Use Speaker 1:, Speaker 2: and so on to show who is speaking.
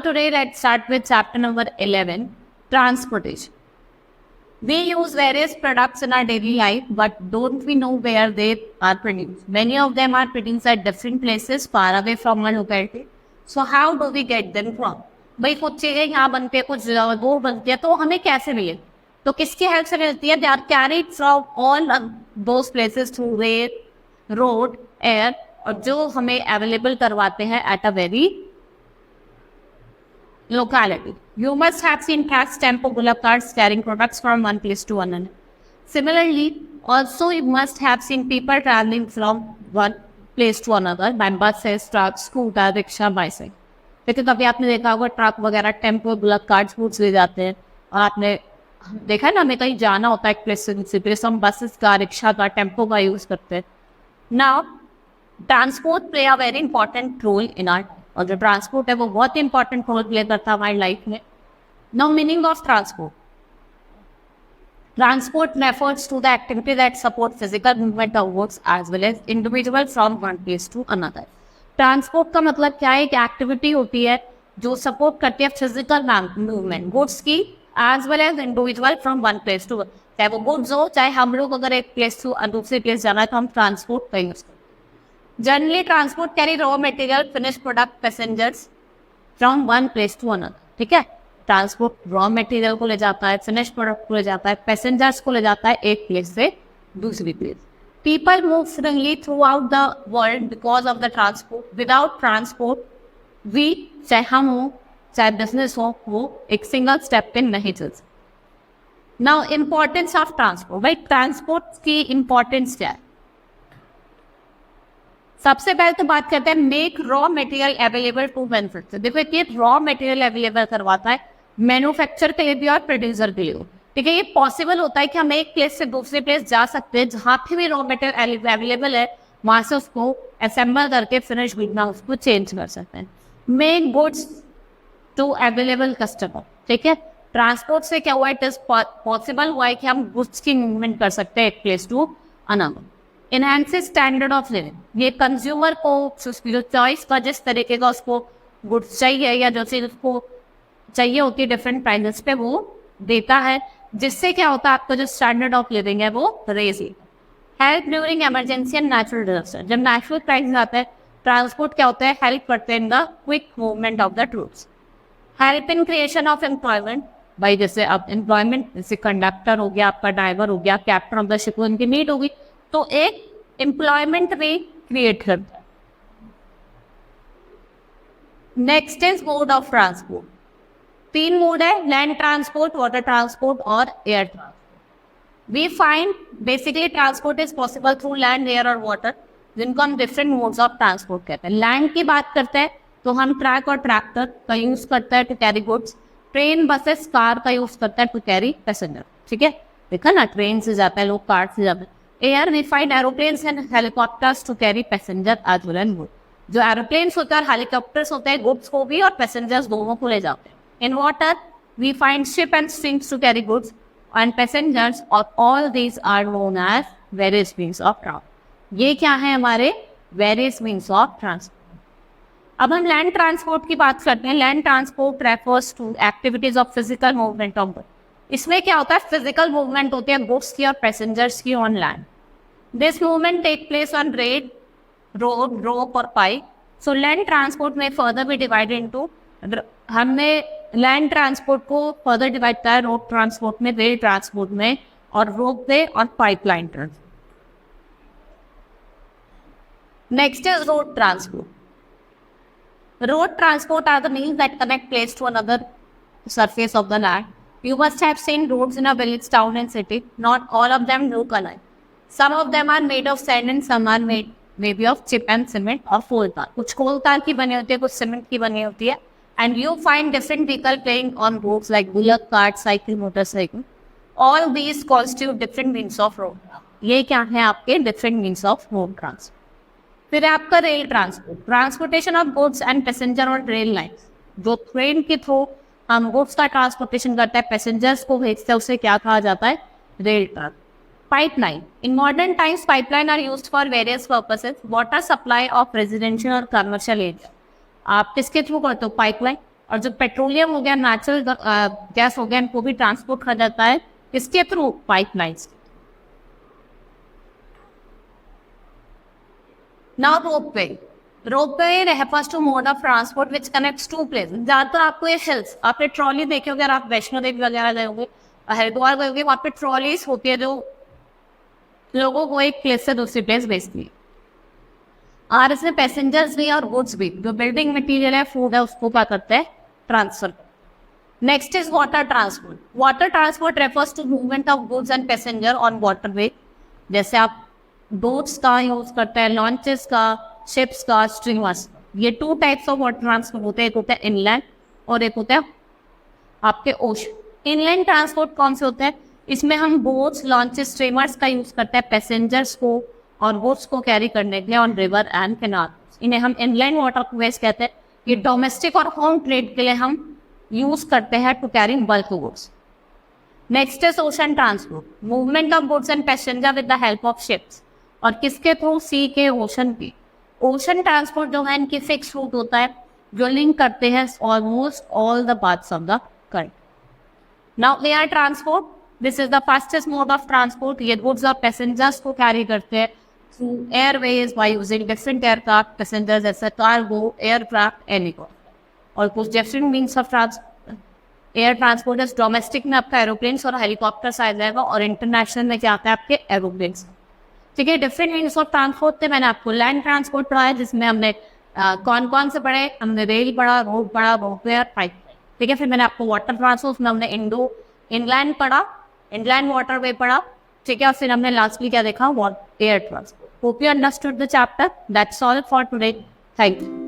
Speaker 1: today let's start with chapter number 11, transportation. We use various products in our daily life, but don't we know where they are produced? Many of them are produced at different places far away from our locality. So how do we get them from? भाई कुछ चीजें यहाँ बनती है, कुछ वो बनती है, तो हमें कैसे मिले? तो किसकी हेल्प से मिलती है? They are carried from all those places through rail, road, air, और जो हमें अवेलेबल करवाते हैं at a very locality. You must have seen tracks, tempo, bullock carts carrying products from one place to another. Similarly, also you must have seen people traveling from one place to another by buses, trucks, scooter, rickshaw, bicycle. लेकिन कभी आपने देखा होगा truck वगैरह, tempo, bullock carts foods ले जाते हैं, और आपने देखा है ना, हमें कहीं जाना होता है एक प्लेस से दूसरे प्लेस, हम बसेस का, रिक्शा का, टेम्पो का यूज करते हैं. Now transport play a very important role in our, और जो ट्रांसपोर्ट है वो बहुत इंपॉर्टेंट रोल प्ले करता है हमारी लाइफ में. Now meaning of transport. Transport refers to the activity that support physical movement of goods as well as individual from one place to another. Transport का मतलब क्या है? एक एक्टिविटी होती है जो सपोर्ट करती है फिजिकल मूवमेंट गुड्स की as well as individual from one place to, चाहे वो गुड्स हो, चाहे हम लोग अगर एक प्लेस टू दूसरे प्लेस जाना है तो हम ट्रांसपोर्ट का यूज करते हैं. Generally transport carry raw material, finish product, passengers from one place to another. ठीक है, ट्रांसपोर्ट रॉ मटेरियल को ले जाता है, फिनिश प्रोडक्ट को ले जाता है, पैसेंजर्स को ले जाता है एक प्लेस से दूसरी place. People move freely throughout the world because of the transport. Without transport, we, चाहे हम हो, चाहे बिजनेस हो, वो एक सिंगल स्टेप पे नहीं चल सकते. Now, importance of transport. भाई ट्रांसपोर्ट की इम्पोर्टेंस क्या है? सबसे पहले तो बात करते हैं make raw material available to manufacture. देखो ये रॉ मटेरियल अवेलेबल करवाता है मैन्युफैक्चर के लिए भी और प्रोड्यूसर के लिए. ठीक है, ये पॉसिबल होता है कि हम एक प्लेस से दूसरे प्लेस जा सकते हैं, जहाँ पे भी रॉ मटेरियल अवेलेबल है वहां से उसको असेंबल करके फिनिश गुड में उसको चेंज कर सकते हैं. Make goods to available customer. ठीक है, ट्रांसपोर्ट से क्या हुआ? इट इज पॉसिबल हुआ है कि हम गुड्स की मूवमेंट कर सकते हैं एक place to another. Enhances standard of living. ये कंज्यूमर को जो चॉइस का जिस तरीके का उसको गुड्स चाहिए या जो चीज उसको चाहिए होती है डिफरेंट प्राइसेस पे वो देता है, जिससे क्या होता है आपका जो स्टैंडर्ड ऑफ लिविंग है वो raise. Help during emergency and natural disaster. जब नेचुरल क्राइसिस आता है ट्रांसपोर्ट क्या होता है? हेल्प करते हैं in the quick movement of the troops. Help in creation of employment. भाई जैसे अब एम्प्लॉयमेंट, जैसे कंडक्टर हो गया, आपका ड्राइवर हो गया, कैप्टन ऑफ द शिप, उनकी नीड होगी तो एक एम्प्लॉयमेंट भी क्रिएट करता है. Next is mode of transport. 3 mode है, लैंड ट्रांसपोर्ट, वाटर ट्रांसपोर्ट और air transport. We find basically transport is possible through land, air और वाटर, जिनको हम डिफरेंट मोड्स ऑफ ट्रांसपोर्ट कहते हैं. लैंड की बात करते हैं तो हम ट्रक और ट्रैक्टर का यूज करते हैं to carry goods. Train, buses, car का यूज करते हैं टू कैरी पैसेंजर. ठीक है, देखा ना, ट्रेन से जाता है लोग, कार से जाते हैं. Air we find aeroplanes and helicopters to carry passenger as well and good. जो एरोप्लेन्स होते हैं और हेलीकॉप्टर्स होते हैं गुड्स को भी और पैसेंजर्स दोनों को ले जाते हैं. In water, we find ship and steams to carry goods and passengers, or all these are known as various means of transport. ये क्या है हमारे various means of transport. अब हम लैंड ट्रांसपोर्ट की बात करते हैं. Land transport refers to activities of physical movement of goods. इसमें क्या होता है? फिजिकल मूवमेंट होती है गुड्स की और पैसेंजर्स की on land. This movement take place on rail, road, rope और पाइप. सो लैंड ट्रांसपोर्ट में फर्दर भी डिवाइडेड इनटू, हमने लैंड ट्रांसपोर्ट को फर्दर डिवाइड किया है रोड ट्रांसपोर्ट में, रेल ट्रांसपोर्ट में, और रोप वे और pipeline transport. Next is road transport. Road transport are the means that connect place to another surface of the land. You must have seen roads in a village, town and city. Not all of them look alike. Some of them are made of sand and some are made maybe of chip and cement or coal tar. कुछ coal tar की बनी होती है, कुछ cement की बनी होती है. And you find different vehicle playing on roads like bullock cart, cycle, motorcycle. All these constitute different means of road. ये क्या है आपके different means of road transport. फिर आपका rail transport. Transportation of goods and passenger on rail lines. जो train के through हम goods का ट्रांसपोर्टेशन करता है, पैसेंजर्स को भेजते हैं, उसे क्या कहा जाता है? Rail transport. Pipeline. In modern times pipeline are used for various purposes. Water supply of residential और कमर्शियल एरिया. आप किसके थ्रू करते हो? पाइपलाइन. और जो पेट्रोलियम हो गया, नेचुरल गैस हो गया, इनको भी ट्रांसपोर्ट किया जाता है इसके through, pipelines. Now ropeway. Ropeway refers to mode of transport which connects two places। ज्यादातर आपको ये हिल्स, आपने ट्रॉली देखे होगे, अगर आप वैष्णो देवी वगैरह गए होंगे, हरिद्वार गए होंगे, वहाँ पे ट्रॉलीज होती है जो लोगों को एक प्लेस से दूसरी प्लेस भेजती है। और इसमें पैसेंजर्स भी और गुड्स भी, जो बिल्डिंग मटेरियल है, फूड है, उसको क्या करते हैं, transfer. Next is water transport. Water transport refers to movement of goods and passenger on waterway. जैसे आप बोट्स का यूज करते हैं, लॉन्चेस का, शिप्स का, स्ट्रीमर्स। ये 2 टाइप्स ऑफ वाटर ट्रांसपोर्ट होते हैं, एक होता है इनलैंड और एक होता है आपके ओशन। इनलैंड ट्रांसपोर्ट कौन से होते हैं, इसमें हम बोट्स, लॉन्चेस, स्ट्रीमर्स का यूज करते हैं पैसेंजर्स को और गुड्स को कैरी करने के लिए ऑन रिवर एंड कैनाल। इन्हें हम इनलैंड वाटरवेज कहते हैं। ये डोमेस्टिक और होम ट्रेड के लिए हम यूज करते हैं to carry bulk goods. Next is ocean transport, movement of goods and passenger with the help of ships. और किसके थ्रू, सी के, ओशन की। ओशन ट्रांसपोर्ट जो है, इनकी फिक्स रूट होता है जो लिंक करते हैं almost all the parts of the country. Now air transport, this is the fastest mode of transport. ये गुड्स और पैसेंजर्स को कैरी करते हैं through Airways by using different aircraft, passengers जैसे कार्गो, एयरक्राफ्ट, हेलीकॉप्टर। और कुछ different means of air transport है। Domestic में आपका एरोप्लेन्स और हेलीकॉप्टर आ जाएगा, और इंटरनेशनल में क्या आता है, आपके एरोप्लेन्स। ठीक है, डिफरेंट मीन्स ऑफ ट्रांसपोर्ट थे। मैंने आपको लैंड ट्रांसपोर्ट पढ़ाया, जिसमें हमने कौन कौन से पढ़े, हमने रेल पढ़ा, रोड पढ़ा, रोपवे, पाइप। ठीक है, फिर मैंने आपको वाटर ट्रांसपोर्ट में हमने इनलैंड पढ़ा, इनलैंड वाटरवे पढ़ा। ठीक है, और फिर हमने लास्टली क्या देखा, air transport. Hope you understood the chapter. That's all for today. Thank you.